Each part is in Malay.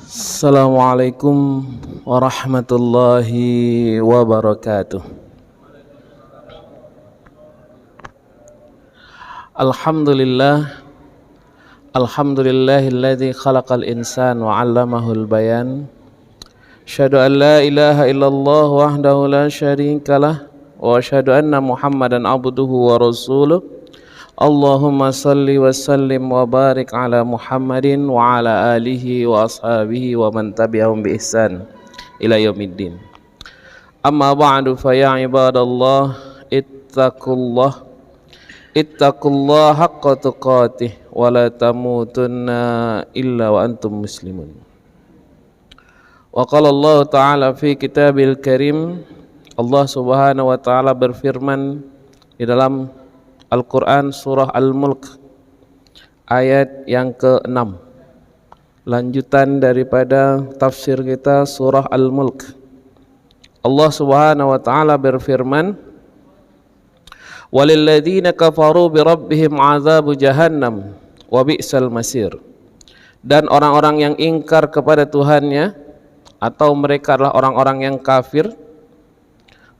Assalamualaikum warahmatullahi wabarakatuh. Alhamdulillahilladzi khalaqal insana wa 'allamahul bayan. Asyhadu an la ilaha illallah wahdahu la syarikalah wa asyhadu anna Muhammadan abduhu wa rasuluh. Allahumma salli wa sallim wa barik ala Muhammadin wa ala alihi wa ashabihi wa man tabi'ahum bi ihsan ila yaumiddin. Amma ba'du fa ya ibadallah ittaqullah haqqa tuqatih wa la tamutunna illa wa antum muslimun. Wa qala Allah ta'ala fi kitabil karim, Allah subhanahu wa ta'ala berfirman di dalam Al-Quran surah Al-Mulk ayat yang ke-6, lanjutan daripada tafsir kita surah Al-Mulk. Allah subhanahu wa ta'ala berfirman, walilladzina kafaru birabbihim azabu jahannam wa bi'sal masir. Dan orang-orang yang ingkar kepada Tuhannya, atau mereka adalah orang-orang yang kafir,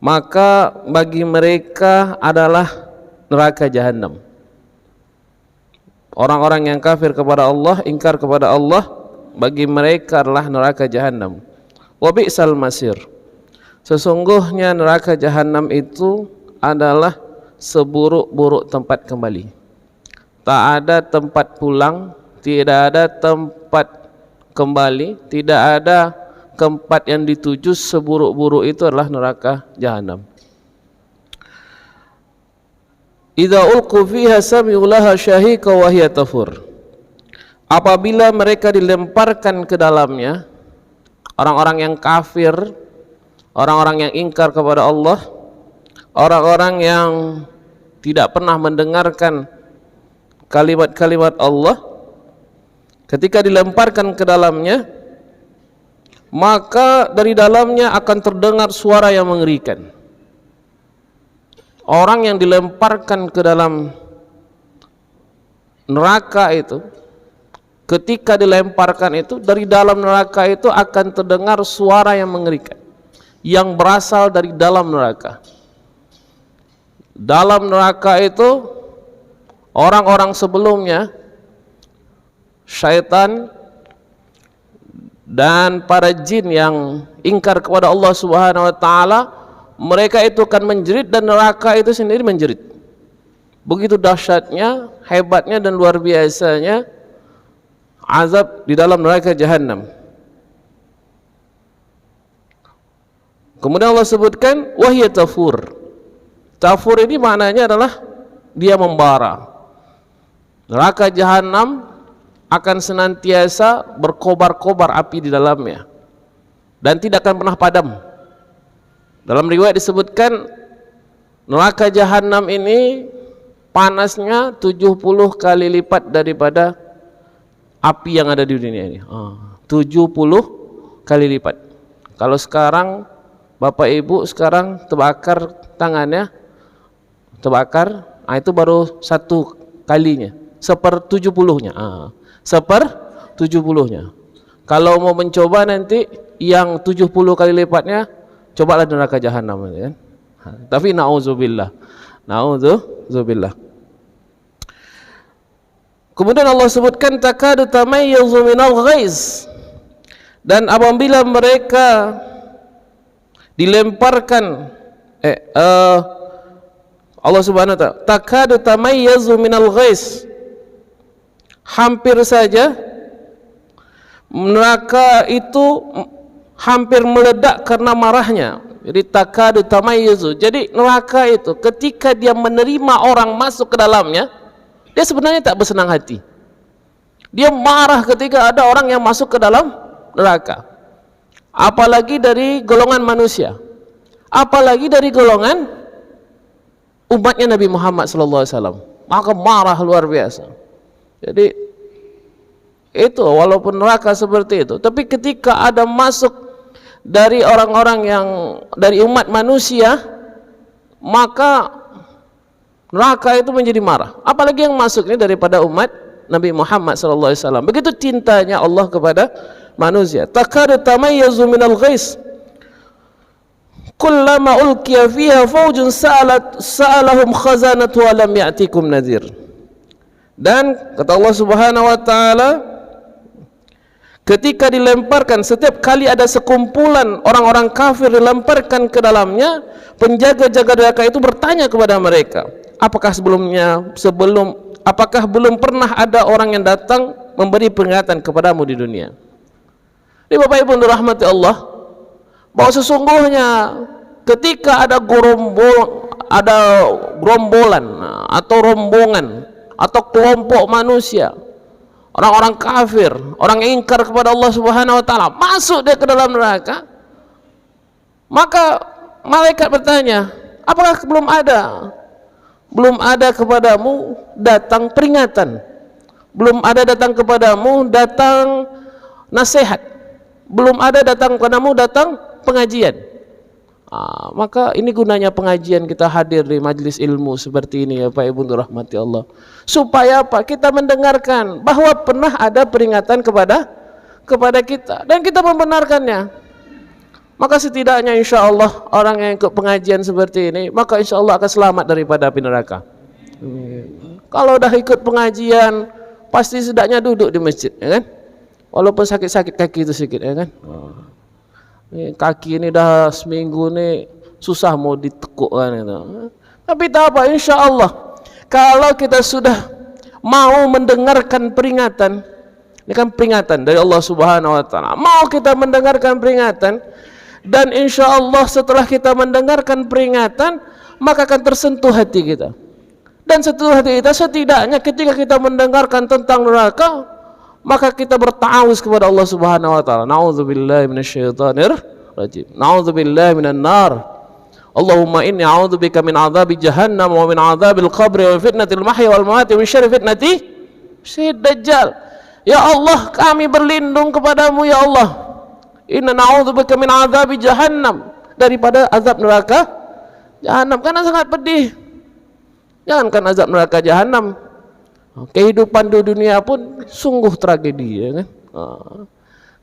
maka bagi mereka adalah neraka jahanam. Orang-orang yang kafir kepada Allah, ingkar kepada Allah, bagi mereka adalah neraka jahanam. Wa bi'sal masir. Sesungguhnya neraka jahanam itu adalah seburuk-buruk tempat kembali. Tak ada tempat pulang, tidak ada tempat kembali, tidak ada tempat yang dituju. Seburuk-buruk itu adalah neraka jahanam. Idza ulqu fiha sami'u laha syahiqa wa hiya tafur. Apabila mereka dilemparkan ke dalamnya, orang-orang yang kafir, orang-orang yang ingkar kepada Allah, orang-orang yang tidak pernah mendengarkan kalimat-kalimat Allah, ketika dilemparkan ke dalamnya, maka dari dalamnya akan terdengar suara yang mengerikan. Orang yang dilemparkan ke dalam neraka itu, ketika dilemparkan itu, dari dalam neraka itu akan terdengar suara yang mengerikan, yang berasal dari dalam neraka. Dalam neraka itu, orang-orang sebelumnya, syaitan dan para jin yang ingkar kepada Allah subhanahu wa ta'ala, mereka itu akan menjerit dan neraka itu sendiri menjerit. Begitu dahsyatnya, hebatnya dan luar biasanya azab di dalam neraka jahanam. Kemudian Allah sebutkan wahya tafur. Tafur ini maknanya adalah dia membara. Neraka jahanam akan senantiasa berkobar-kobar api di dalamnya dan tidak akan pernah padam. Dalam riwayat disebutkan neraka jahanam ini panasnya 70 kali lipat daripada api yang ada di dunia ini. 70 kali lipat. Kalau sekarang Bapak Ibu sekarang terbakar tangannya, terbakar, itu baru satu kalinya, 1/70-nya. 1/70-nya. Kalau mau mencoba nanti yang 70 kali lipatnya, cobalah neraka jahanam, kan? Tapi na'udzubillah. Kemudian Allah sebutkan takadu tamayyazu minal ghaiz. Dan apabila mereka dilemparkan Allah subhanahu wa ta'ala, takadu tamayyazu minal ghaiz, hampir saja neraka itu hampir meledak karena marahnya. Jadi takadu tamayyazu. Jadi neraka itu ketika dia menerima orang masuk ke dalamnya, dia sebenarnya tak bersenang hati. Dia marah ketika ada orang yang masuk ke dalam neraka. Apalagi dari golongan manusia, apalagi dari golongan umatnya Nabi Muhammad SAW, maka marah luar biasa. Jadi itu walaupun neraka seperti itu, tapi ketika ada masuk dari orang-orang yang dari umat manusia, maka neraka itu menjadi marah. Apalagi yang masuk ini daripada umat Nabi Muhammad SAW. Begitu cintanya Allah kepada manusia. Takadu tamayyazu minal ghais kullama ulqiya fiha fawjun sa'alahum khazanatu wa lam ya'tikum nadhir. Dan kata Allah Subhanahu wa taala, ketika dilemparkan, setiap kali ada sekumpulan orang-orang kafir dilemparkan ke dalamnya, penjaga-jaga neraka itu bertanya kepada mereka, apakah apakah belum pernah ada orang yang datang memberi peringatan kepadamu di dunia? Ini Bapak Ibu dirahmati Allah, bahwa sesungguhnya ketika ada gerombolan atau rombongan atau kelompok manusia, orang-orang kafir, orang yang ingkar kepada Allah Subhanahu wa taala, masuk dia ke dalam neraka, maka malaikat bertanya, apakah belum ada kepadamu datang peringatan, belum ada datang kepadamu datang nasihat, belum ada datang kepadamu datang pengajian? Maka ini gunanya pengajian, kita hadir di majelis ilmu seperti ini ya Pak Ibu rahmati Allah, supaya apa? Kita mendengarkan bahwa pernah ada peringatan kepada kita dan kita membenarkannya. Maka setidaknya insya Allah orang yang ikut pengajian seperti ini, maka insya Allah akan selamat daripada api neraka. Kalau dah ikut pengajian, pasti setidaknya duduk di masjid, ya kan? Walaupun sakit-sakit kaki itu sedikit, ya kan? Kaki ini dah seminggu nih susah mau ditekuk kan itu. Tapi tak apa, insya Allah kalau kita sudah mau mendengarkan peringatan, ini kan peringatan dari Allah Subhanahu wa taala, mau kita mendengarkan peringatan, dan insya Allah setelah kita mendengarkan peringatan maka akan tersentuh hati kita, dan setelah hati kita setidaknya ketika kita mendengarkan tentang neraka, maka kita berta'awuz kepada Allah Subhanahu wa taala. Na'udzubillahi minasyaitonir rajim. Na'udzubillahi minan nar. Allahumma inni a'udzubika min 'adzabi jahannam wa min 'adzabil qabri wa fitnatil mahya wal mamati wa min syarri fitnati dajjal. Ya Allah, kami berlindung kepadamu ya Allah. Inna na'udzubika min 'adzabi jahannam, daripada azab neraka jahanam, karena sangat pedih. Jangankan azab neraka jahanam, kehidupan di dunia pun sungguh tragedi, ya kan?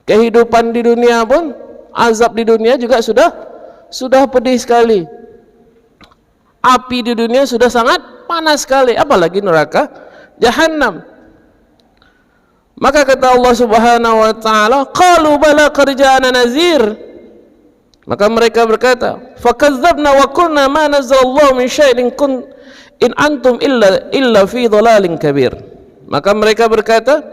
Kehidupan di dunia pun, azab di dunia juga sudah pedih sekali. Api di dunia sudah sangat panas sekali, apalagi neraka jahanam. Maka kata Allah Subhanahu wa taala, qalu bala qad ja'ana nazir. Maka mereka berkata, fakadzdzabna wa qulna ma nazzalallahu min syai'in in antum illa fi dhalalin kabir. Maka mereka berkata,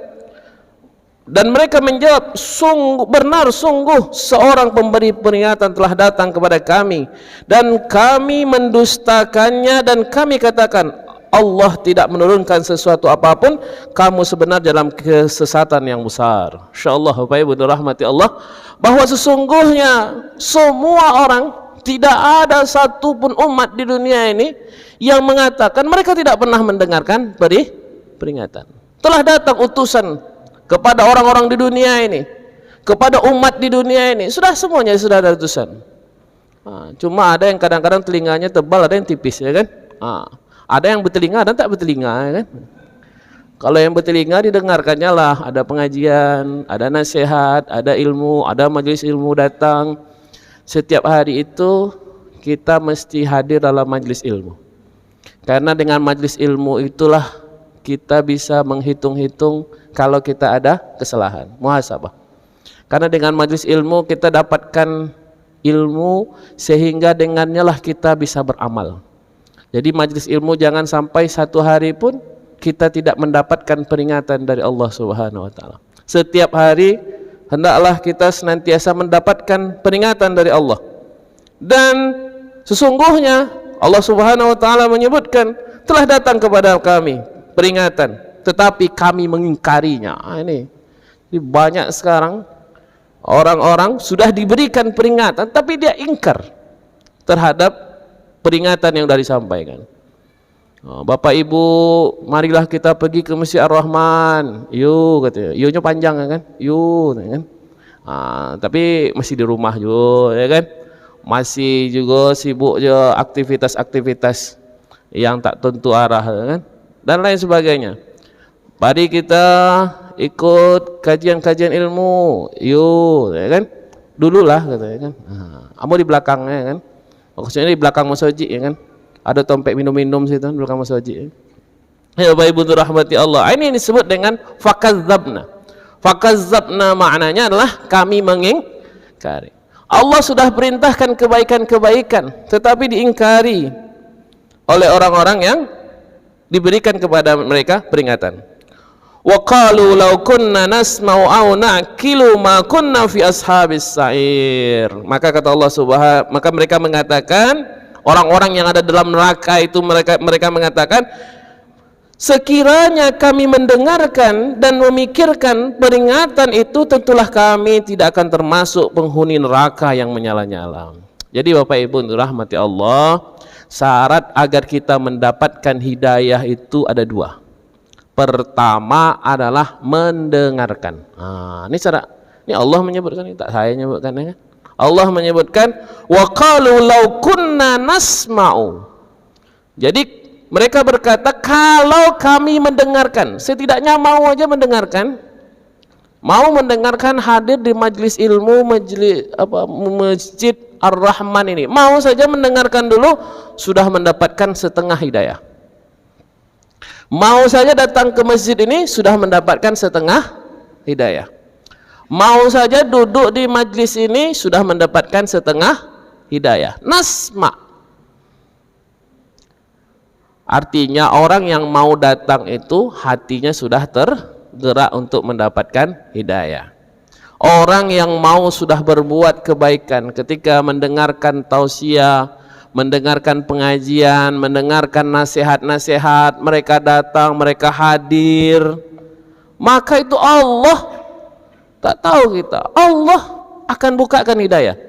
dan mereka menjawab, sungguh seorang pemberi peringatan telah datang kepada kami dan kami mendustakannya, dan kami katakan Allah tidak menurunkan sesuatu apapun, kamu sebenarnya dalam kesesatan yang besar. Insyaallah Bapak Ibu dirahmati Allah, bahwa sesungguhnya semua orang, tidak ada satupun umat di dunia ini yang mengatakan mereka tidak pernah mendengarkan peringatan. Telah datang utusan kepada orang-orang di dunia ini, kepada umat di dunia ini, semuanya sudah ada utusan. Cuma ada yang kadang-kadang telinganya tebal, ada yang tipis, ya kan? Ada yang bertelinga dan tak bertelinga, ya kan? Kalau yang bertelinga didengarkannya lah, ada pengajian, ada nasihat, ada ilmu, ada majelis ilmu datang. Setiap hari itu kita mesti hadir dalam majelis ilmu, karena dengan majelis ilmu itulah kita bisa menghitung-hitung kalau kita ada kesalahan, muhasabah. Karena dengan majelis ilmu kita dapatkan ilmu, sehingga dengannya lah kita bisa beramal. Jadi majelis ilmu jangan sampai satu hari pun kita tidak mendapatkan peringatan dari Allah Subhanahu wa taala. Setiap hari hendaklah kita senantiasa mendapatkan peringatan dari Allah. Dan sesungguhnya Allah Subhanahu wa taala menyebutkan, telah datang kepada kami peringatan, tetapi kami mengingkarinya. Ini banyak sekarang orang-orang sudah diberikan peringatan tapi dia ingkar terhadap peringatan yang sudah disampaikan. Bapak Ibu, marilah kita pergi ke Masjid Ar-Rahman. Yuk, katanya. Yuknya panjang, kan? Yuk, kan? Tapi masih di rumah juga, ya kan? Masih juga sibuk juga aktivitas-aktivitas yang tak tentu arah, ya kan? Dan lain sebagainya. Mari kita ikut kajian-kajian ilmu, yuk, ya kan? Dulu lah katanya kan. Kamu di belakangnya kan. Maksudnya di belakang masjid ya kan. Ada tompek minum-minum situ di belakang masjid. Ya Bapak Ibu rahmati Allah. Ini disebut dengan fakadzabna. Fakadzabna maknanya adalah kami mengingkari. Allah sudah perintahkan kebaikan-kebaikan tetapi diingkari oleh orang-orang yang diberikan kepada mereka peringatan. Wa qalu law kunna nasma'u aw na'qilu ma kunna fi ashabis sa'ir. Maka kata Allah Subhanahu, maka mereka mengatakan, orang-orang yang ada dalam neraka itu mereka mengatakan, sekiranya kami mendengarkan dan memikirkan peringatan itu, tentulah kami tidak akan termasuk penghuni neraka yang menyala-nyala. Jadi Bapak Ibu rahmati Allah, syarat agar kita mendapatkan hidayah itu ada dua. Pertama adalah mendengarkan. Ini cara, ini Allah menyebutkan, tak saya menyebutkan ya. Allah menyebutkan wa qalu law kunna nasma'u. Jadi mereka berkata kalau kami mendengarkan, setidaknya mau aja mendengarkan. Mau mendengarkan, hadir di majlis ilmu, Masjid Ar-Rahman ini. Mau saja mendengarkan dulu, sudah mendapatkan setengah hidayah. Mau saja datang ke masjid ini sudah mendapatkan setengah hidayah. Mau saja duduk di majlis ini sudah mendapatkan setengah hidayah. Nasma. Artinya orang yang mau datang itu hatinya sudah tergerak untuk mendapatkan hidayah. Orang yang mau sudah berbuat kebaikan ketika mendengarkan tausiah, mendengarkan pengajian, mendengarkan nasihat-nasihat, mereka datang, mereka hadir, maka itu Allah, tak tahu kita, Allah akan bukakan hidayah.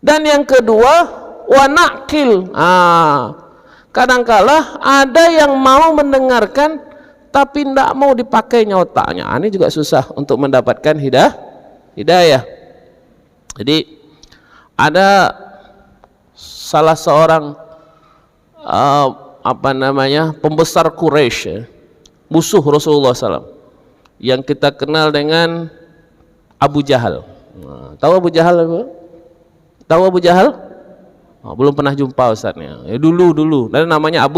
Dan yang kedua, wa naqil. Kadangkala ada yang mau mendengarkan tapi tidak mau dipakainya otaknya. Ini juga susah untuk mendapatkan hidayah. Jadi ada salah seorang pembesar Quraisy, musuh Rasulullah SAW, yang kita kenal dengan Abu Jahal. Tahu Abu Jahal? Tahu Abu Jahal? Belum pernah jumpa Ustaznya. Ya, dulu. Dan namanya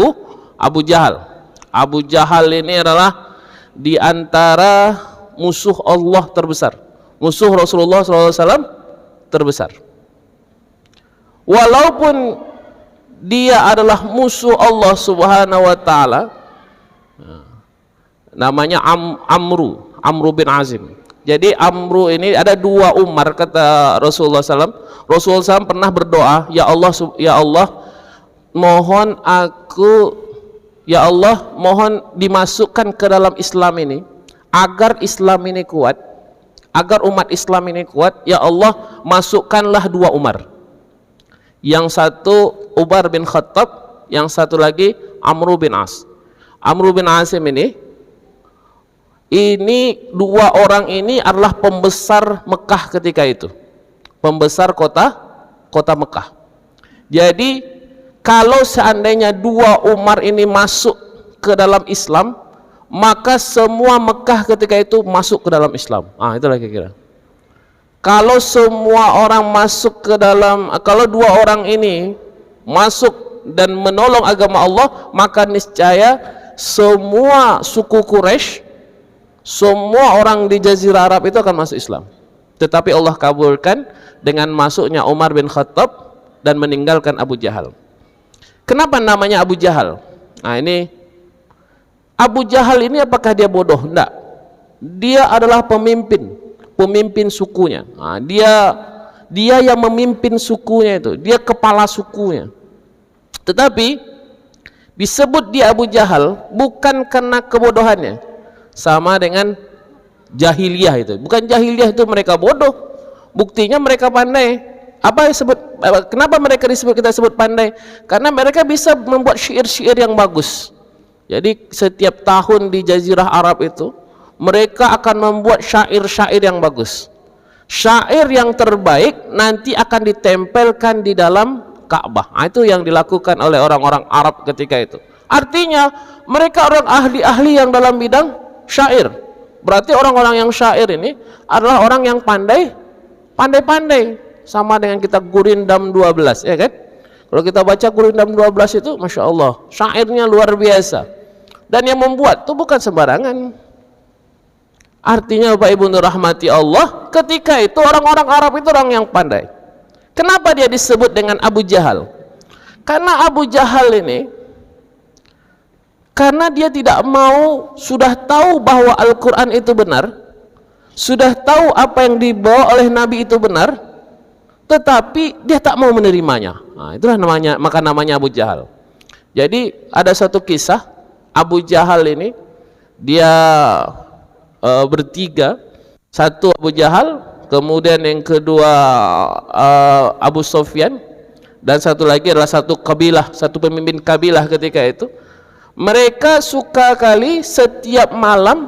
Abu Jahal. Abu Jahal ini adalah di antara musuh Allah terbesar, musuh Rasulullah SAW terbesar. Walaupun dia adalah musuh Allah Subhanahu wa taala, namanya Amru bin Azim. Jadi Amru ini ada dua Umar, kata Rasulullah SAW. Rasulullah SAW pernah berdoa, ya Allah, mohon mohon dimasukkan ke dalam Islam ini, agar Islam ini kuat, agar umat Islam ini kuat. Ya Allah, masukkanlah dua Umar. Yang satu Umar bin Khattab, yang satu lagi Amru bin As. Amru bin Asim ini dua orang ini adalah pembesar Mekah ketika itu, pembesar kota Mekah. Jadi kalau seandainya dua Umar ini masuk ke dalam Islam, maka semua Mekah ketika itu masuk ke dalam Islam. Itulah kira-kira. Kalau semua orang masuk ke dalam, kalau dua orang ini masuk dan menolong agama Allah, maka niscaya semua suku Quraisy, semua orang di Jazirah Arab itu akan masuk Islam. Tetapi Allah kabulkan dengan masuknya Umar bin Khattab dan meninggalkan Abu Jahal. Kenapa namanya Abu Jahal? Ini Abu Jahal ini apakah dia bodoh? Enggak. Dia adalah pemimpin sukunya. Dia yang memimpin sukunya itu, dia kepala sukunya. Tetapi disebut dia Abu Jahal bukan karena kebodohannya, sama dengan jahiliyah itu. Bukan jahiliyah itu mereka bodoh, buktinya mereka pandai. Kenapa kita sebut pandai? Karena mereka bisa membuat syair-syair yang bagus. Jadi setiap tahun di Jazirah Arab itu mereka akan membuat syair-syair yang bagus. Syair yang terbaik nanti akan ditempelkan di dalam Ka'bah. Itu yang dilakukan oleh orang-orang Arab ketika itu. Artinya mereka orang ahli-ahli yang dalam bidang syair. Berarti orang-orang yang syair ini adalah orang yang pandai-pandai. Sama dengan kita Gurindam 12, ya kan? Kalau kita baca Gurindam 12 itu, Masya Allah, syairnya luar biasa. Dan yang membuat itu bukan sembarangan. Artinya Bapak Ibu rahmati Allah, ketika itu orang-orang Arab itu orang yang pandai. Kenapa dia disebut dengan Abu Jahal? Karena Abu Jahal ini, karena dia tidak mau, sudah tahu bahwa Al-Quran itu benar, sudah tahu apa yang dibawa oleh Nabi itu benar, tetapi dia tak mau menerimanya. Nah, itulah namanya, maka namanya Abu Jahal. Jadi ada satu kisah, Abu Jahal ini dia bertiga, satu Abu Jahal, kemudian yang kedua Abu Sofyan, dan satu lagi adalah satu kabilah, satu pemimpin kabilah ketika itu. Mereka suka kali setiap malam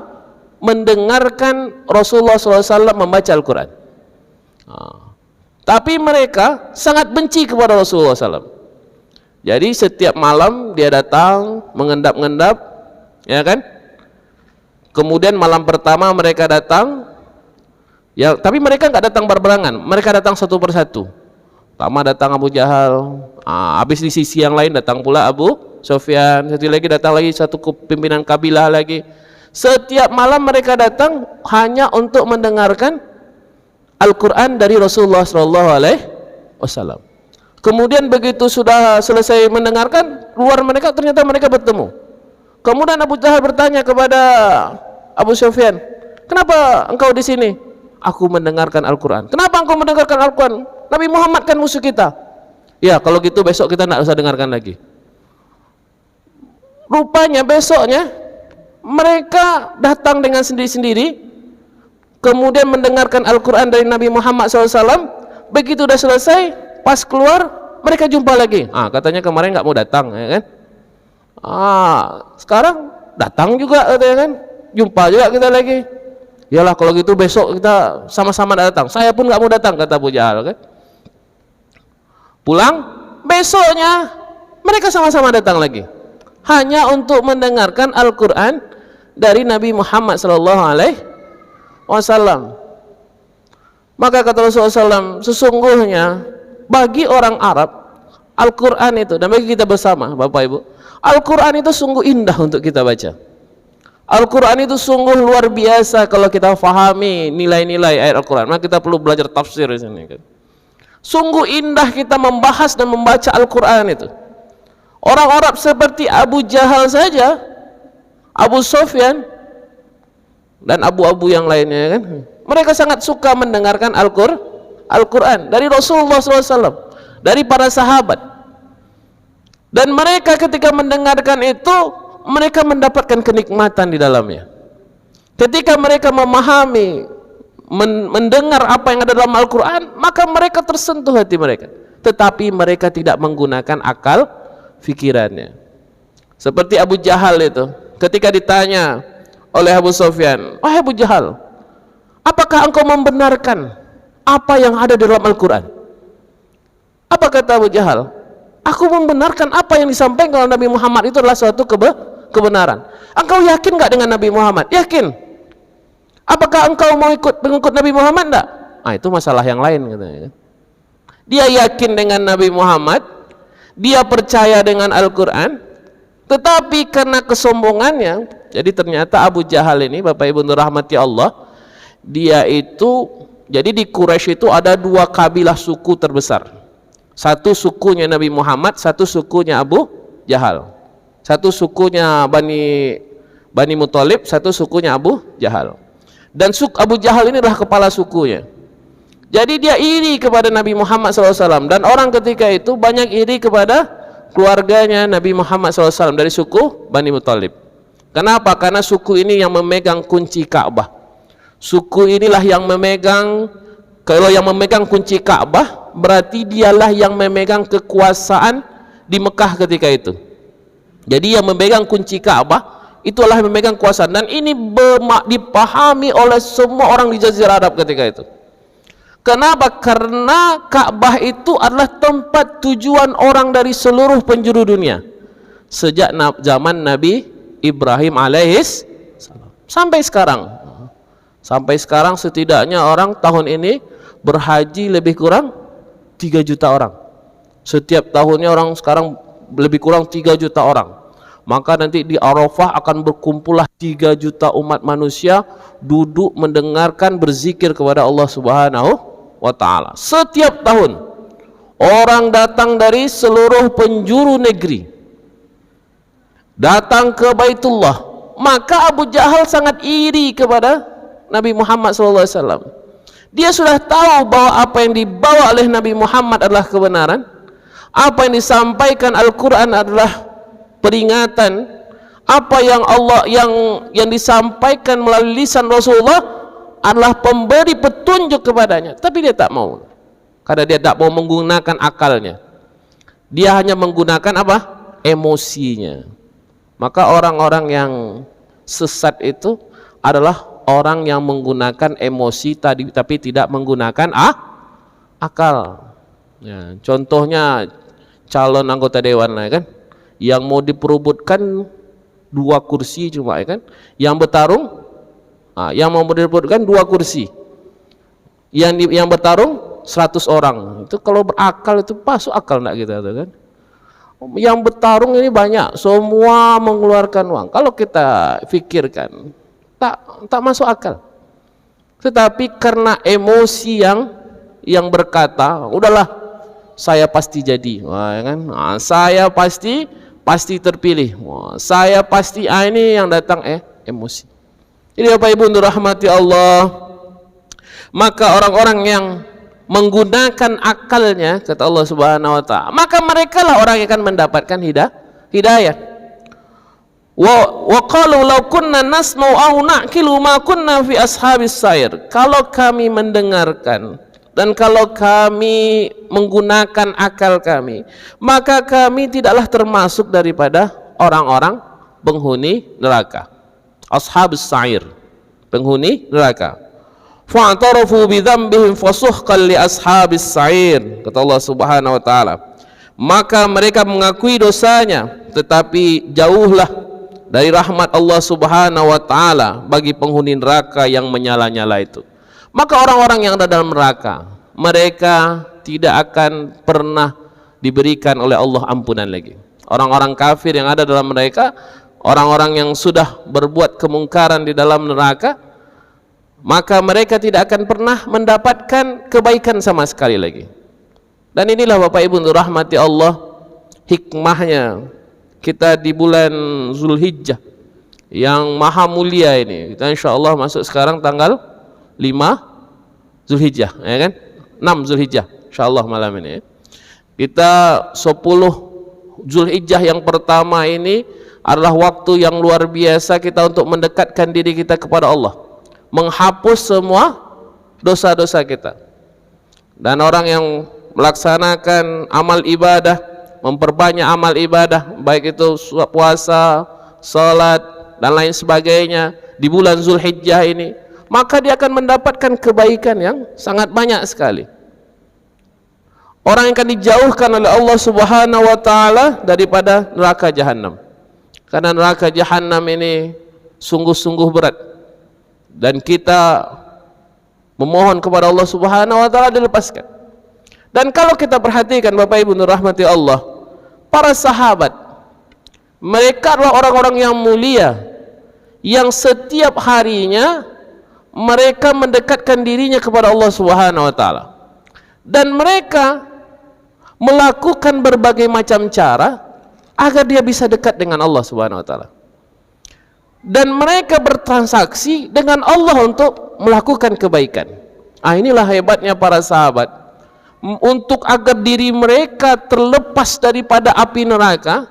mendengarkan Rasulullah SAW membaca Al-Quran. Tapi mereka sangat benci kepada Rasulullah SAW. Jadi setiap malam dia datang mengendap-endap, ya kan? Kemudian malam pertama mereka datang, ya, tapi mereka nggak datang berbarengan, mereka datang satu persatu. Pertama datang Abu Jahal, habis di sisi yang lain datang pula Abu Sofyan, satu lagi datang lagi satu pimpinan kabilah lagi. Setiap malam mereka datang hanya untuk mendengarkan Al-Quran dari Rasulullah SAW. Kemudian begitu sudah selesai mendengarkan, keluar mereka, ternyata mereka bertemu. Kemudian Abu Jahal bertanya kepada Abu Sufyan, kenapa engkau di sini? Aku mendengarkan Al-Quran. Kenapa engkau mendengarkan Al-Quran? Nabi Muhammad kan musuh kita. Ya, kalau gitu besok kita tidak usah dengarkan lagi. Rupanya besoknya mereka datang dengan sendiri-sendiri, kemudian mendengarkan Al-Quran dari Nabi Muhammad SAW. Begitu udah selesai, pas keluar mereka jumpa lagi. Katanya kemarin nggak mau datang, ya kan? Sekarang datang juga, katanya kan? Jumpa juga kita lagi. Yalah, kalau gitu besok kita sama-sama datang. Saya pun nggak mau datang, kata Abu Jahal, kan? Pulang besoknya mereka sama-sama datang lagi, hanya untuk mendengarkan Al-Quran dari Nabi Muhammad SAW. Maka kata Rasulullah SAW, sesungguhnya bagi orang Arab Al-Quran itu, dan bagi kita bersama Bapak Ibu, Al-Quran itu sungguh indah untuk kita baca. Al-Quran itu sungguh luar biasa kalau kita fahami nilai-nilai ayat Al-Quran. Maka kita perlu belajar tafsir di sini, kan? Sungguh indah kita membahas dan membaca Al-Quran itu. Orang Arab seperti Abu Jahal saja, Abu Sofyan, dan abu-abu yang lainnya, kan? Mereka sangat suka mendengarkan Al-Quran dari Rasulullah SAW, dari para sahabat. Dan mereka ketika mendengarkan itu, mereka mendapatkan kenikmatan di dalamnya. Ketika mereka memahami, mendengar apa yang ada dalam Al-Quran, maka mereka tersentuh hati mereka. Tetapi mereka tidak menggunakan akal fikirannya. Seperti Abu Jahal itu, ketika ditanya oleh Abu Sofyan, wahai Abu Jahal, apakah engkau membenarkan apa yang ada dalam Al-Quran? Apa kata Abu Jahal? Aku membenarkan apa yang disampaikan oleh Nabi Muhammad itu adalah suatu kebenaran. Engkau yakin nggak dengan Nabi Muhammad? Yakin. Apakah engkau mau mengikut Nabi Muhammad enggak? Itu masalah yang lain, katanya. Dia yakin dengan Nabi Muhammad, dia percaya dengan Al-Quran, tetapi karena kesombongannya, jadi ternyata Abu Jahal ini, Bapak Ibu rahmati Allah, dia itu, jadi di Quraisy itu ada dua kabilah suku terbesar. Satu sukunya Nabi Muhammad, satu sukunya Abu Jahal. Satu sukunya Bani Muthalib, satu sukunya Abu Jahal. Dan Abu Jahal ini adalah kepala sukunya. Jadi dia iri kepada Nabi Muhammad SAW. Dan orang ketika itu banyak iri kepada keluarganya Nabi Muhammad SAW dari suku Bani Muthalib. Kenapa? Karena suku ini yang memegang kunci Ka'bah. Suku inilah yang memegang, kalau yang memegang kunci Ka'bah, berarti dialah yang memegang kekuasaan di Mekah ketika itu. Jadi yang memegang kunci Ka'bah itulah yang memegang kuasa, dan ini dipahami oleh semua orang di Jazirah Arab ketika itu. Kenapa? Karena Ka'bah itu adalah tempat tujuan orang dari seluruh penjuru dunia. sejak zaman Nabi Ibrahim alaihis sampai sekarang. Sampai sekarang setidaknya orang tahun ini berhaji lebih kurang 3 juta orang. Setiap tahunnya orang sekarang lebih kurang 3 juta orang. Maka nanti di Arafah akan berkumpullah 3 juta umat manusia duduk mendengarkan berzikir kepada Allah Subhanahu wa ta'ala. Setiap tahun orang datang dari seluruh penjuru negeri datang ke Baitullah. Maka Abu Jahal sangat iri kepada Nabi Muhammad SAW. Dia sudah tahu bahwa apa yang dibawa oleh Nabi Muhammad adalah kebenaran, apa yang disampaikan Al-Quran adalah peringatan, apa yang Allah yang disampaikan melalui lisan Rasulullah adalah pemberi petunjuk kepadanya. Tapi dia tak mau, karena dia tak mau menggunakan akalnya. Dia hanya menggunakan apa? Emosinya. Maka orang-orang yang sesat itu adalah orang yang menggunakan emosi tadi tapi tidak menggunakan akal. Ya, contohnya calon anggota dewan lah kan, yang mau diperebutkan 2 kursi cuma ya kan, yang bertarung yang mau diperebutkan 2 kursi, yang bertarung 100 orang. Itu kalau berakal itu masuk akal enggak kita tuh kan? Yang bertarung ini banyak, semua mengeluarkan uang. Kalau kita pikirkan tak masuk akal. Tetapi karena emosi yang berkata, udahlah saya pasti jadi, wah, ya kan? Saya pasti terpilih, wah, saya pasti, ini yang datang emosi. Jadi Bapak Ibu dirahmati Allah, maka orang-orang yang menggunakan akalnya, kata Allah Subhanahu wa ta'ala, maka mereka lah orang yang akan mendapatkan hidayah. Wa qalu law kunna nasma'u aw na'qilu ma kunna fi ashabis sair. Kalau kami mendengarkan dan kalau kami menggunakan akal kami, maka kami tidaklah termasuk daripada orang-orang penghuni neraka. Ashabus sair, penghuni neraka. Fa'tarafu bi dzambihim fasuhqan li ashabis sa'ir, kata Allah Subhanahu wa ta'ala. Maka mereka mengakui dosanya, tetapi jauhlah dari rahmat Allah Subhanahu wa ta'ala bagi penghuni neraka yang menyala-nyala itu. Maka orang-orang yang ada dalam neraka, mereka tidak akan pernah diberikan oleh Allah ampunan lagi. Orang-orang kafir yang ada dalam mereka, orang-orang yang sudah berbuat kemungkaran di dalam neraka, maka mereka tidak akan pernah mendapatkan kebaikan sama sekali lagi. Dan inilah Bapak Ibu rahmati Allah, hikmahnya kita di bulan Zulhijjah yang maha mulia ini. Kita insyaallah masuk sekarang tanggal 5 Zulhijjah, ya kan? 6 Zulhijjah insyaallah malam ini. Kita 10 Zulhijjah yang pertama ini adalah waktu yang luar biasa kita untuk mendekatkan diri kita kepada Allah, menghapus semua dosa-dosa kita. Dan orang yang melaksanakan amal ibadah, memperbanyak amal ibadah, baik itu puasa, salat dan lain sebagainya di bulan Zulhijjah ini, maka dia akan mendapatkan kebaikan yang sangat banyak sekali. Orang yang akan dijauhkan oleh Allah Subhanahu wa ta'ala daripada neraka jahanam, karena neraka jahanam ini sungguh-sungguh berat, dan kita memohon kepada Allah Subhanahu wa ta'ala dilepaskan. Dan kalau kita perhatikan Bapak Ibu rahmati Allah, para sahabat, mereka adalah orang-orang yang mulia, yang setiap harinya mereka mendekatkan dirinya kepada Allah Subhanahu wa ta'ala, dan mereka melakukan berbagai macam cara agar dia bisa dekat dengan Allah Subhanahu wa ta'ala. Dan mereka bertransaksi dengan Allah untuk melakukan kebaikan. Inilah hebatnya para sahabat, untuk agar diri mereka terlepas daripada api neraka,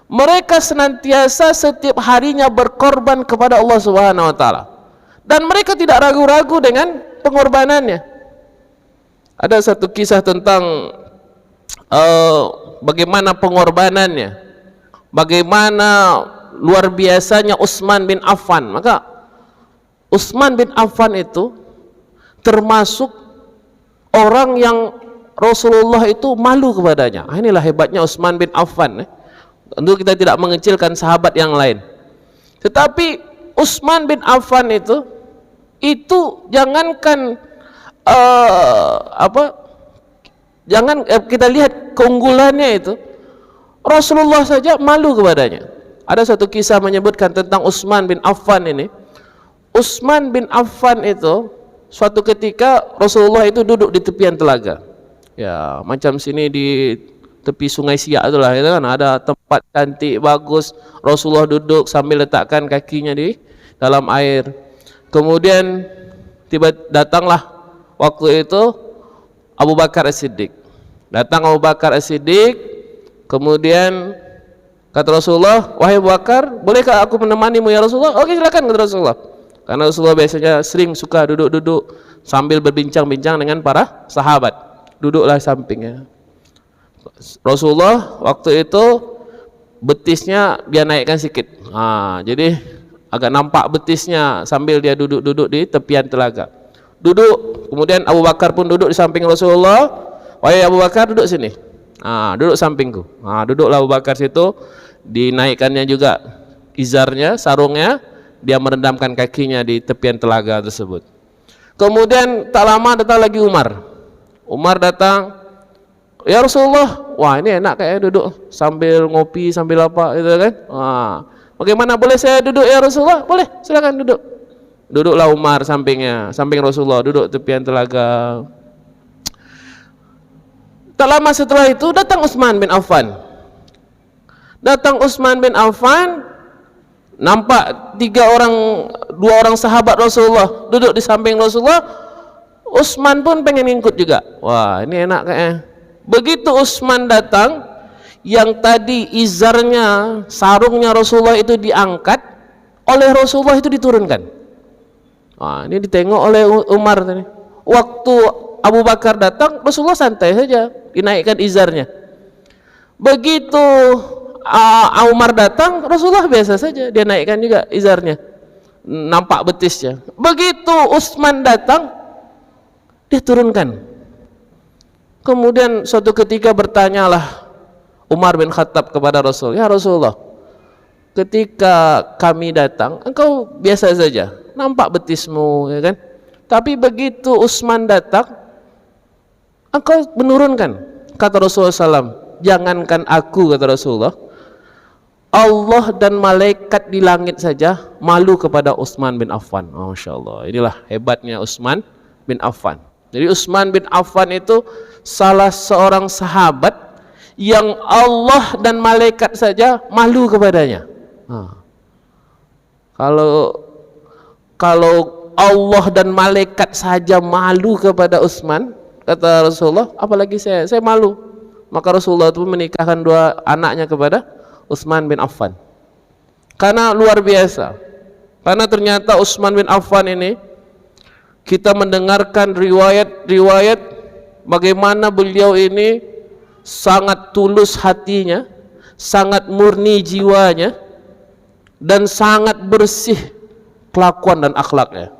mereka senantiasa setiap harinya berkorban kepada Allah Subhanahu wa ta'ala, dan mereka tidak ragu-ragu dengan pengorbanannya. Ada satu kisah tentang bagaimana pengorbanannya, bagaimana luar biasanya Utsman bin Affan. Maka Utsman bin Affan itu termasuk orang yang Rasulullah itu malu kepadanya. Inilah hebatnya Utsman bin Affan. Tentu kita tidak mengecilkan sahabat yang lain. Tetapi Utsman bin Affan itu jangankan kita lihat keunggulannya itu, Rasulullah saja malu kepadanya. Ada satu kisah menyebutkan tentang Utsman bin Affan ini. Utsman bin Affan itu suatu ketika Rasulullah itu duduk di tepian telaga. Ya, macam sini di tepi Sungai Siak itulah, itu kan ada tempat cantik bagus. Rasulullah duduk sambil letakkan kakinya di dalam air. Kemudian datanglah waktu itu Abu Bakar As-Siddiq. Datang Abu Bakar As-Siddiq, kemudian kata Rasulullah, "Wahai Abu Bakar, bolehkah aku menemanimu ya Rasulullah?" "Oke, silakan," kata Rasulullah. Karena Rasulullah biasanya sering suka duduk-duduk sambil berbincang-bincang dengan para sahabat. Duduklah sampingnya. Rasulullah waktu itu betisnya dia naikkan sedikit. Jadi agak nampak betisnya sambil dia duduk-duduk di tepian telaga. Duduk, kemudian Abu Bakar pun duduk di samping Rasulullah. "Wahai Abu Bakar, duduk sini." Duduk sampingku. Duduklah Abu Bakar situ, dinaikkannya juga izarnya, sarungnya, dia merendamkan kakinya di tepian telaga tersebut. Kemudian tak lama datang lagi Umar. Umar datang, "Ya Rasulullah, wah ini enak kayak duduk sambil ngopi, sambil apa gitu kan. Bagaimana, boleh saya duduk ya Rasulullah?" "Boleh, silakan duduk." Duduklah Umar sampingnya, samping Rasulullah, duduk tepian telaga. Tak lama setelah itu datang Utsman bin Affan. Datang Utsman bin Affan, nampak dua orang sahabat Rasulullah duduk di samping Rasulullah. Utsman pun pengen ikut juga. Wah, ini enak kayaknya. Begitu Utsman datang, yang tadi izarnya, sarungnya Rasulullah itu diangkat, oleh Rasulullah itu diturunkan. Ini ditengok oleh Umar tadi. Waktu Abu Bakar datang, Rasulullah santai saja, dinaikkan izarnya. Begitu Umar datang, Rasulullah biasa saja, dia naikkan juga izarnya, nampak betisnya. Begitu Utsman datang, dia turunkan. Kemudian suatu ketika bertanyalah Umar bin Khattab kepada Rasul, "Ya Rasulullah, ketika kami datang, engkau biasa saja, nampak betismu, ya kan? Tapi begitu Utsman datang, engkau menurunkan." Kata Rasulullah SAW, "Jangankan aku," kata Rasulullah, "Allah dan malaikat di langit saja malu kepada Utsman bin Affan." Masya Allah, inilah hebatnya Utsman bin Affan. Jadi Utsman bin Affan itu salah seorang sahabat yang Allah dan malaikat saja malu kepadanya. Kalau Allah dan malaikat saja malu kepada Utsman, kata Rasulullah, apalagi saya malu. Maka Rasulullah itu menikahkan dua anaknya kepada Utsman bin Affan. Karena luar biasa. Karena ternyata Utsman bin Affan ini, kita mendengarkan riwayat-riwayat bagaimana beliau ini sangat tulus hatinya, sangat murni jiwanya, dan sangat bersih kelakuan dan akhlaknya.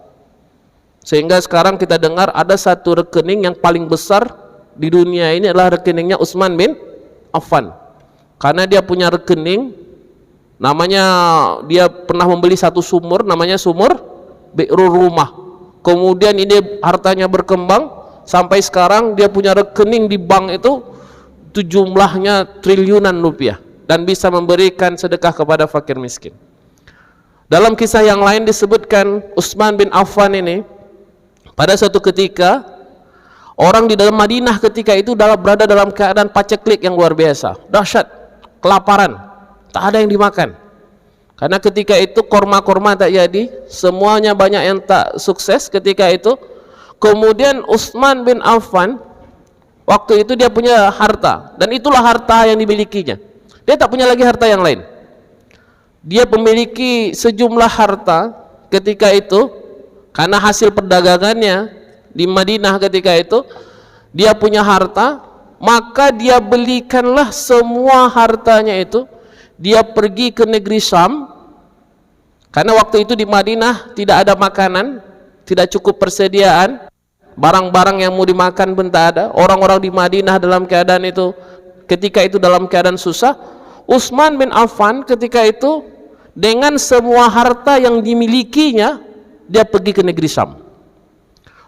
Sehingga sekarang kita dengar ada satu rekening yang paling besar di dunia ini adalah rekeningnya Utsman bin Affan. Karena dia punya rekening, namanya, dia pernah membeli satu sumur, namanya sumur Bi'rul Rumah. Kemudian ini hartanya berkembang sampai sekarang dia punya rekening di bank itu jumlahnya triliunan rupiah dan bisa memberikan sedekah kepada fakir miskin. Dalam kisah yang lain disebutkan Utsman bin Affan ini pada suatu ketika orang di dalam Madinah ketika itu berada dalam keadaan paceklik yang luar biasa, dahsyat, kelaparan, tak ada yang dimakan. Karena ketika itu korma-korma tak jadi, semuanya banyak yang tak sukses ketika itu. Kemudian Utsman bin Affan waktu itu dia punya harta, dan itulah harta yang dimilikinya. Dia tak punya lagi harta yang lain. Dia memiliki sejumlah harta ketika itu karena hasil perdagangannya di Madinah ketika itu. Dia punya harta, maka dia belikanlah semua hartanya itu. Dia pergi ke negeri Syam, karena waktu itu di Madinah tidak ada makanan, tidak cukup persediaan, barang-barang yang mau dimakan pun tak ada. Orang-orang di Madinah dalam keadaan itu, ketika itu dalam keadaan susah. Utsman bin Affan ketika itu dengan semua harta yang dimilikinya, dia pergi ke negeri Syam.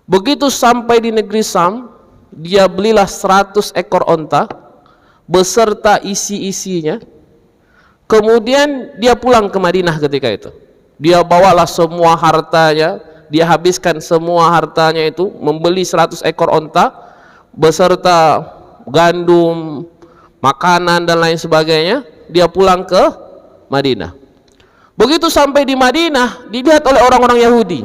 Begitu sampai di negeri Syam, dia belilah 100 ekor onta beserta isi-isinya. Kemudian dia pulang ke Madinah ketika itu. Dia bawalah semua hartanya, dia habiskan semua hartanya itu, membeli 100 ekor onta beserta gandum, makanan dan lain sebagainya. Dia pulang ke Madinah. Begitu sampai di Madinah, dilihat oleh orang-orang Yahudi.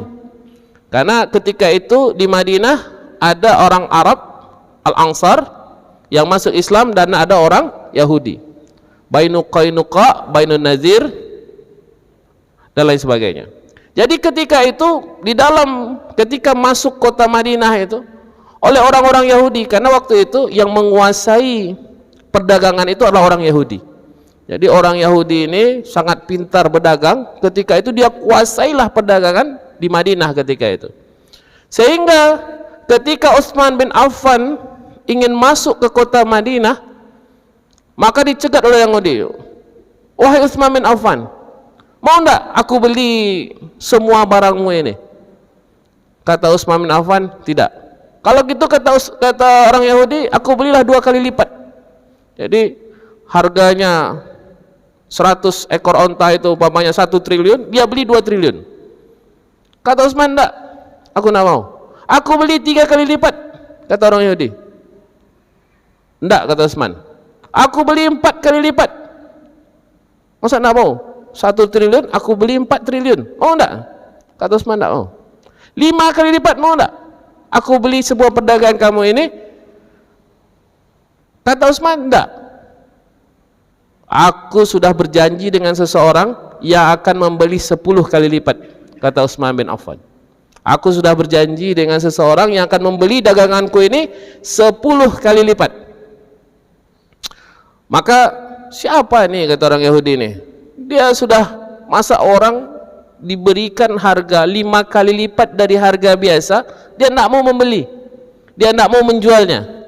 Karena ketika itu di Madinah ada orang Arab Al-Ansar yang masuk Islam dan ada orang Yahudi. Bainu Qainuqa, Bainu Nazir dan lain sebagainya. Jadi ketika itu ketika masuk kota Madinah itu oleh orang-orang Yahudi, karena waktu itu yang menguasai perdagangan itu adalah orang Yahudi. Jadi orang Yahudi ini sangat pintar berdagang, ketika itu dia kuasailah perdagangan di Madinah ketika itu. Sehingga ketika Utsman bin Affan ingin masuk ke kota Madinah, maka dicegat oleh Yahudi. Wahai Utsman bin Affan, mau enggak aku beli semua barangmu ini? Kata Utsman bin Affan, tidak. Kalau gitu kata orang Yahudi, aku belilah 2 kali lipat. Jadi harganya 100 ekor onta itu umpamanya 1 triliun, dia beli 2 triliun. Kata Utsman, enggak, aku enggak mau. Aku beli 3 kali lipat, kata orang Yahudi. Enggak, kata Utsman, aku beli 4 kali lipat. Masa enggak mau? 1 triliun, aku beli 4 triliun. Mau enggak? Kata Utsman, enggak mau. 5 kali lipat, mau enggak? Aku beli sebuah perdagangan kamu ini. Kata Utsman, enggak. Aku sudah berjanji dengan seseorang yang akan membeli 10 kali lipat, kata Utsman bin Affan. Aku sudah berjanji dengan seseorang yang akan membeli daganganku ini 10 kali lipat. Maka siapa nih, kata orang Yahudi ini? Dia sudah, masa orang diberikan harga 5 kali lipat dari harga biasa, dia tidak mau membeli, dia tidak mau menjualnya.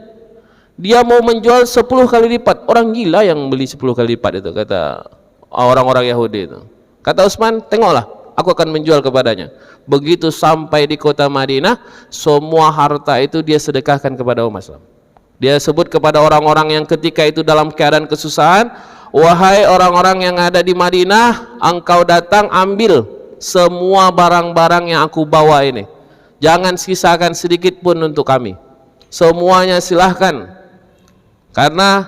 Dia mau menjual 10 kali lipat. Orang gila yang beli 10 kali lipat itu, kata orang-orang Yahudi itu. Kata Utsman, tengoklah, aku akan menjual kepadanya. Begitu sampai di kota Madinah, semua harta itu dia sedekahkan kepada umat Islam. Dia sebut kepada orang-orang yang ketika itu dalam keadaan kesusahan, wahai orang-orang yang ada di Madinah, engkau datang ambil semua barang-barang yang aku bawa ini. Jangan sisakan sedikit pun untuk kami. Semuanya silahkan. Karena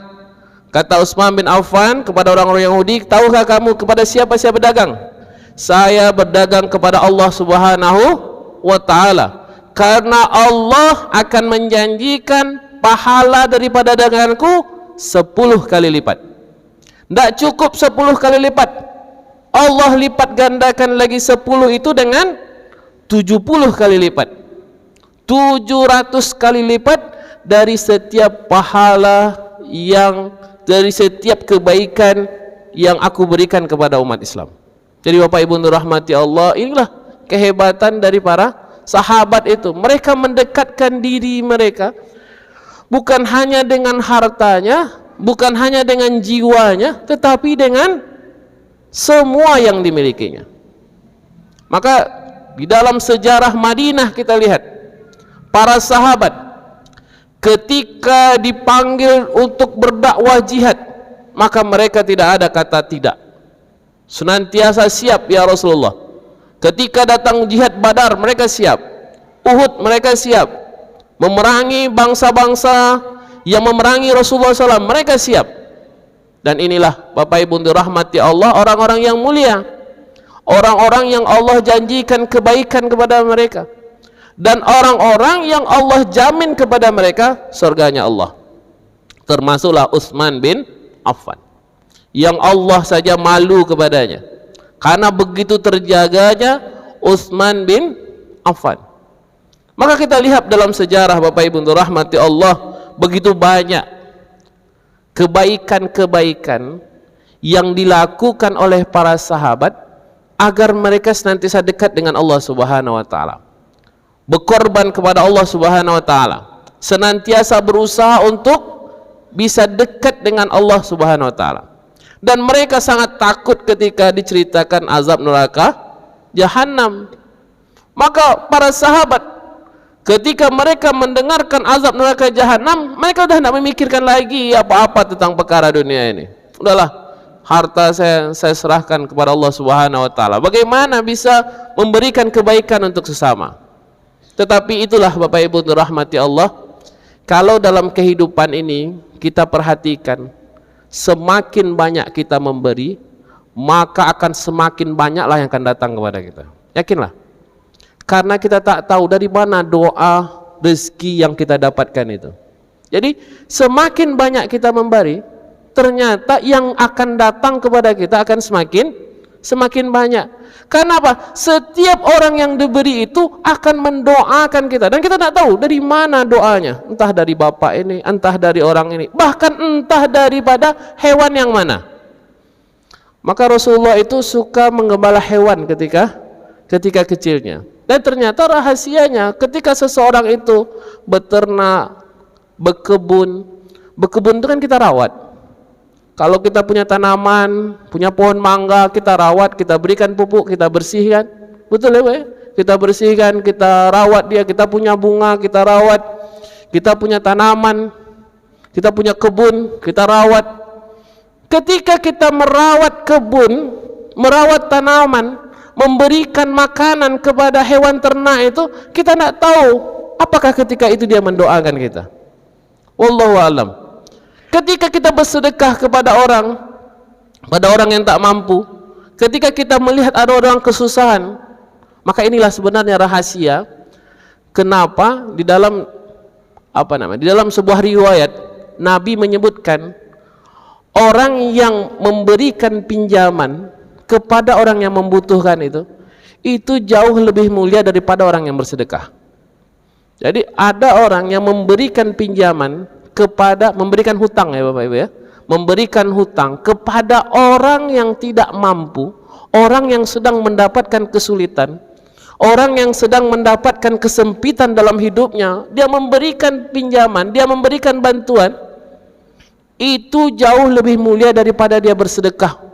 kata Utsman bin Affan kepada orang-orang Yahudi, tahukah kamu kepada siapa saya berdagang? Saya berdagang kepada Allah Subhanahu wa Ta'ala, karena Allah akan menjanjikan pahala daripada daganganku 10 kali lipat. Tidak cukup 10 kali lipat, Allah lipat gandakan lagi 10 itu dengan 70 kali lipat, 700 kali lipat dari setiap pahala yang, dari setiap kebaikan yang aku berikan kepada umat Islam. Jadi Bapak Ibu rahmati Allah, inilah kehebatan dari para sahabat itu. Mereka mendekatkan diri mereka bukan hanya dengan hartanya, bukan hanya dengan jiwanya, tetapi dengan semua yang dimilikinya. Maka di dalam sejarah Madinah kita lihat para sahabat ketika dipanggil untuk berdakwah jihad, maka mereka tidak ada kata tidak. Senantiasa siap ya Rasulullah. Ketika datang jihad Badar, mereka siap. Uhud, mereka siap. Memerangi bangsa-bangsa yang memerangi Rasulullah SAW, mereka siap. Dan inilah Bapak Ibu rahmati Allah, orang-orang yang mulia, orang-orang yang Allah janjikan kebaikan kepada mereka, dan orang-orang yang Allah jamin kepada mereka surganya Allah. Termasuklah Utsman bin Affan yang Allah saja malu kepadanya, karena begitu terjaganya Utsman bin Affan. Maka kita lihat dalam sejarah Bapak Ibu rahmati Allah, begitu banyak kebaikan-kebaikan yang dilakukan oleh para sahabat agar mereka senantiasa dekat dengan Allah Subhanahu wa Ta'ala, berkorban kepada Allah Subhanahu wa Ta'ala, senantiasa berusaha untuk bisa dekat dengan Allah Subhanahu wa Ta'ala. dan mereka sangat takut ketika diceritakan azab neraka Jahannam. Maka para sahabat ketika mereka mendengarkan azab neraka Jahannam, mereka sudah tidak memikirkan lagi apa-apa tentang perkara dunia ini. Udahlah, harta saya serahkan kepada Allah Subhanahu wa taala. Bagaimana bisa memberikan kebaikan untuk sesama? Tetapi itulah Bapak Ibu dirahmati Allah, kalau dalam kehidupan ini kita perhatikan, semakin banyak kita memberi, maka akan semakin banyaklah yang akan datang kepada kita. Yakinlah. Karena kita tak tahu dari mana doa rezeki yang kita dapatkan itu. Jadi semakin banyak kita memberi, ternyata yang akan datang kepada kita akan semakin banyak. Karena apa? Setiap orang yang diberi itu akan mendoakan kita, dan kita tak tahu dari mana doanya. Entah dari bapak ini, entah dari orang ini, bahkan entah daripada hewan yang mana. Maka Rasulullah itu suka menggembala hewan ketika kecilnya. Dan ternyata rahasianya ketika seseorang itu beternak, berkebun itu kan kita rawat. Kalau kita punya tanaman, punya pohon mangga, kita rawat, kita berikan pupuk, kita bersihkan. Betul ya? Kita bersihkan, kita rawat dia. Kita punya bunga, kita rawat. Kita punya tanaman, kita punya kebun, kita rawat. Ketika kita merawat kebun, merawat tanaman, memberikan makanan kepada hewan ternak itu, kita tidak tahu apakah ketika itu dia mendoakan kita. Wallahu a'lam. Ketika kita bersedekah kepada orang yang tak mampu, ketika kita melihat ada orang kesusahan, maka inilah sebenarnya rahasia kenapa di dalam sebuah riwayat Nabi menyebutkan orang yang memberikan pinjaman kepada orang yang membutuhkan itu jauh lebih mulia daripada orang yang bersedekah. Jadi ada orang yang memberikan pinjaman memberikan hutang ya Bapak Ibu ya, memberikan hutang kepada orang yang tidak mampu, orang yang sedang mendapatkan kesulitan, orang yang sedang mendapatkan kesempitan dalam hidupnya, dia memberikan pinjaman, dia memberikan bantuan, itu jauh lebih mulia daripada dia bersedekah.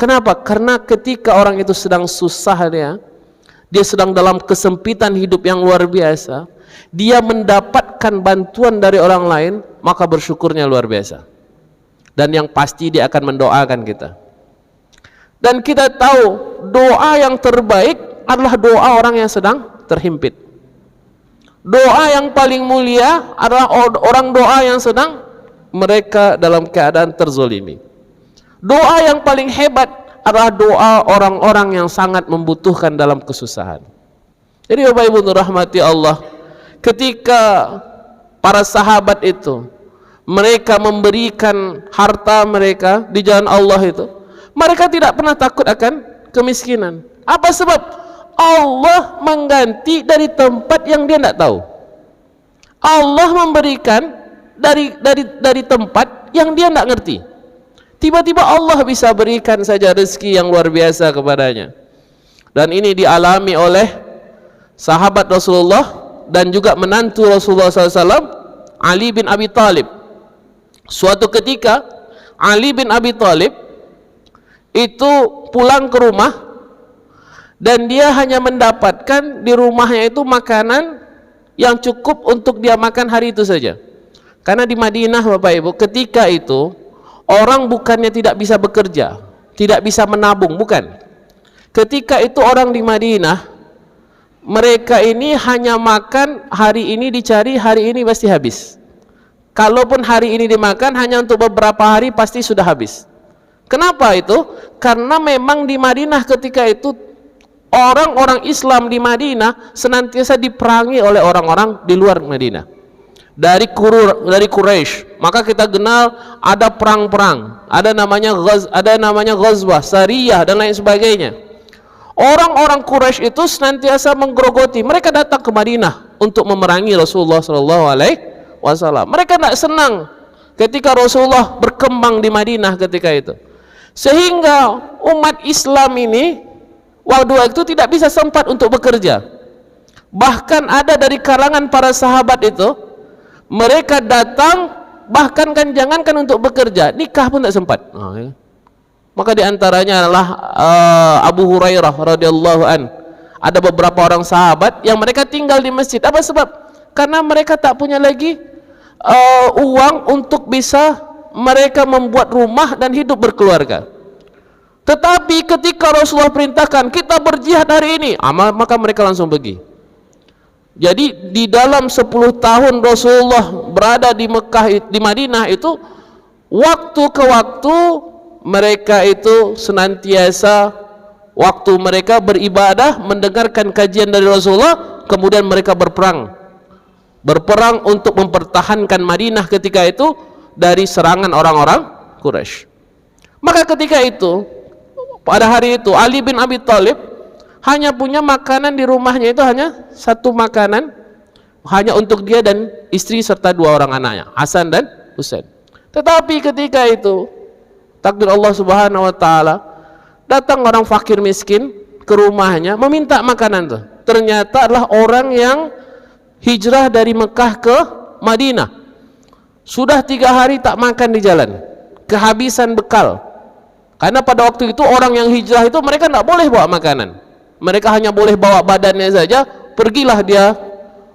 Kenapa? Karena ketika orang itu sedang susah, dia sedang dalam kesempitan hidup yang luar biasa, dia mendapatkan bantuan dari orang lain, maka bersyukurnya luar biasa. Dan yang pasti dia akan mendoakan kita. Dan kita tahu doa yang terbaik adalah doa orang yang sedang terhimpit. Doa yang paling mulia adalah orang doa yang sedang mereka dalam keadaan terzolimi. Doa yang paling hebat adalah doa orang-orang yang sangat membutuhkan dalam kesusahan. Jadi Bapak Ibu rahmati Allah, ketika para sahabat itu mereka memberikan harta mereka di jalan Allah itu, mereka tidak pernah takut akan kemiskinan. Apa sebab? Allah mengganti dari tempat yang dia tidak tahu. Allah memberikan dari tempat yang dia tidak ngerti. Tiba-tiba Allah bisa berikan saja rezeki yang luar biasa kepadanya. Dan ini dialami oleh sahabat Rasulullah dan juga menantu Rasulullah SAW, Ali bin Abi Thalib. Suatu ketika Ali bin Abi Thalib itu pulang ke rumah, dan dia hanya mendapatkan di rumahnya itu makanan yang cukup untuk dia makan hari itu saja. Karena di Madinah Bapak Ibu, ketika itu orang bukannya tidak bisa bekerja, tidak bisa menabung, bukan. Ketika itu orang di Madinah, mereka ini hanya makan hari ini dicari, hari ini pasti habis. Kalaupun hari ini dimakan hanya untuk beberapa hari, pasti sudah habis. Kenapa itu? Karena memang di Madinah ketika itu orang-orang Islam di Madinah senantiasa diperangi oleh orang-orang di luar Madinah. Dari Quraisy, maka kita kenal ada perang-perang, ada namanya Ghazwah, Sariyah dan lain sebagainya. Orang-orang Quraisy itu senantiasa menggerogoti, mereka datang ke Madinah untuk memerangi Rasulullah SAW. Mereka tidak senang ketika Rasulullah berkembang di Madinah ketika itu, sehingga umat Islam ini waktu itu tidak bisa sempat untuk bekerja. Bahkan ada dari kalangan para sahabat itu, mereka datang bahkan kan jangankan untuk bekerja, nikah pun tak sempat. Ya. Maka diantaranya adalah Abu Hurairah radhiyallahu an. Ada beberapa orang sahabat yang mereka tinggal di masjid. Apa sebab? Karena mereka tak punya lagi uang untuk bisa mereka membuat rumah dan hidup berkeluarga. Tetapi ketika Rasulullah perintahkan kita berjihad hari ini, maka mereka langsung pergi. Jadi di dalam 10 tahun Rasulullah berada di Mekah, di Madinah itu, waktu ke waktu mereka itu senantiasa waktu mereka beribadah, mendengarkan kajian dari Rasulullah, kemudian mereka berperang untuk mempertahankan Madinah ketika itu dari serangan orang-orang Quraisy. Maka ketika itu, pada hari itu Ali bin Abi Thalib hanya punya makanan di rumahnya itu hanya satu makanan, hanya untuk dia dan istri serta 2 orang anaknya, Hasan dan Husain. Tetapi ketika itu takdir Allah Subhanahu wa taala, datang orang fakir miskin ke rumahnya meminta makanan tuh. Ternyata adalah orang yang hijrah dari Mekah ke Madinah. Sudah 3 hari tak makan di jalan, kehabisan bekal. Karena pada waktu itu orang yang hijrah itu mereka tidak boleh bawa makanan, mereka hanya boleh bawa badannya saja. Pergilah dia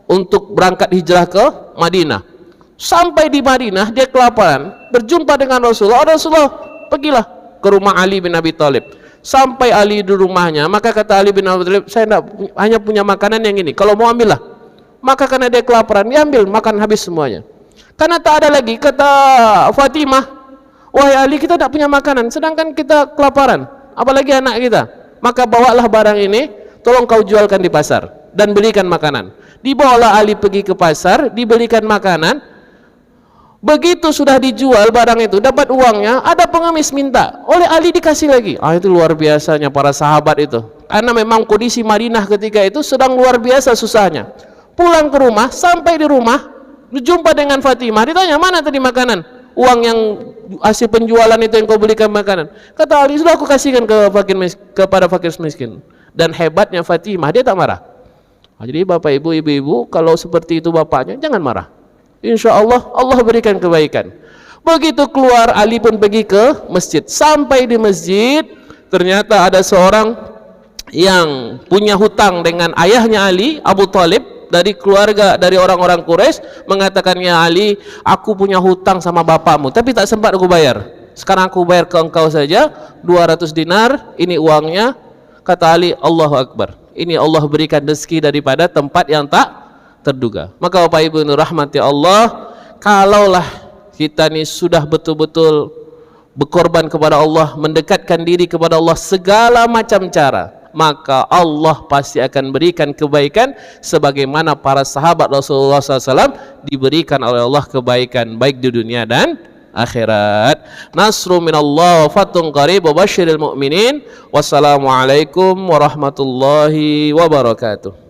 untuk berangkat hijrah ke Madinah. Sampai di Madinah dia kelaparan, berjumpa dengan Rasulullah. Rasulullah, pergilah ke rumah Ali bin Abi Thalib. Sampai Ali di rumahnya, maka kata Ali bin Abi Thalib, saya hanya punya makanan yang ini, kalau mau ambillah. Maka karena dia kelaparan, dia ambil, makan habis semuanya. Karena tak ada lagi, kata Fatimah, wahai Ali, kita tak punya makanan, sedangkan kita kelaparan, apalagi anak kita. Maka bawalah barang ini, tolong kau jualkan di pasar dan belikan makanan. Dibawalah Ali pergi ke pasar, dibelikan makanan. Begitu sudah dijual barang itu, dapat uangnya, ada pengemis minta, oleh Ali dikasih lagi. Itu luar biasanya para sahabat itu, karena memang kondisi Madinah ketika itu sedang luar biasa susahnya. Pulang ke rumah, sampai di rumah berjumpa dengan Fatimah, ditanya, mana tadi makanan, uang yang hasil penjualan itu yang kau belikan makanan? Kata Ali, sudah aku kasihkan kepada fakir miskin. Dan hebatnya Fatimah, dia tak marah. Jadi bapak ibu, ibu-ibu, kalau seperti itu bapaknya, jangan marah. Insya Allah, Allah berikan kebaikan. Begitu keluar, Ali pun pergi ke masjid. Sampai di masjid, ternyata ada seorang yang punya hutang dengan ayahnya Ali, Abu Thalib, dari keluarga, dari orang-orang Quraisy, mengatakan, ya Ali, aku punya hutang sama bapakmu, tapi tak sempat aku bayar. Sekarang aku bayar ke engkau saja, 200 dinar, ini uangnya. Kata Ali, Allahu Akbar, ini Allah berikan rezeki daripada tempat yang tak terduga. Maka Bapak Ibu rahmati Allah, kalaulah kita ini sudah betul-betul berkorban kepada Allah, mendekatkan diri kepada Allah segala macam cara, maka Allah pasti akan berikan kebaikan sebagaimana para sahabat Rasulullah SAW diberikan oleh Allah kebaikan baik di dunia dan akhirat. Nasru minallah wa fatun qarib wa basyiril mu'minin. Wassalamualaikum warahmatullahi wabarakatuh.